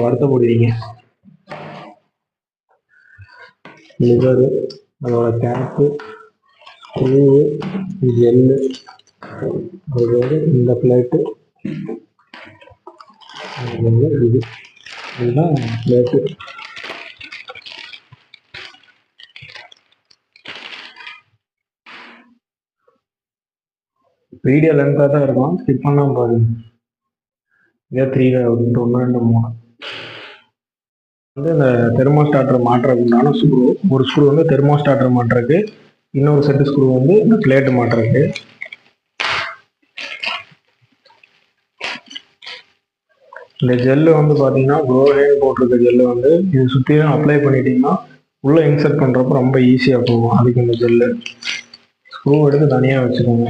வறுத்த போடுவீங்க. லிவரு, அதோட கேப்பு, ஸ்க்ரூவு, ஜெல்லு, அதோட இந்த பிளேட்டு, இதுதான் பிளேட்டு. வீடியோ லென்த்தாக தான் இருக்கும், ஸ்கிப் பண்ணாமல் பாருங்க. இதே 3 1 2 3 வந்து இந்த தெர்மோஸ்டார்டர் மாட்டுறதுக்கு உண்டான ஸ்க்ரூ. ஒரு ஸ்க்ரூ வந்து தெர்மோஸ்டார்டர் மாட்டுறதுக்கு, இன்னொரு செட்டு ஸ்க்ரூ வந்து இந்த பிளேட்டு மாட்டுறதுக்கு. இந்த ஜெல்லு வந்து பார்த்தீங்கன்னா குளோஹேன் போட்டிருக்க ஜெல்லு வந்து இது சுற்றியும் அப்ளை பண்ணிட்டீங்கன்னா உள்ளே இன்சர்ட் பண்ணுறப்ப ரொம்ப ஈஸியாக போகும். அதுக்கு இந்த ஜெல்லு ஸ்க்ரூ எடுத்து தனியாக வச்சுக்கோங்க.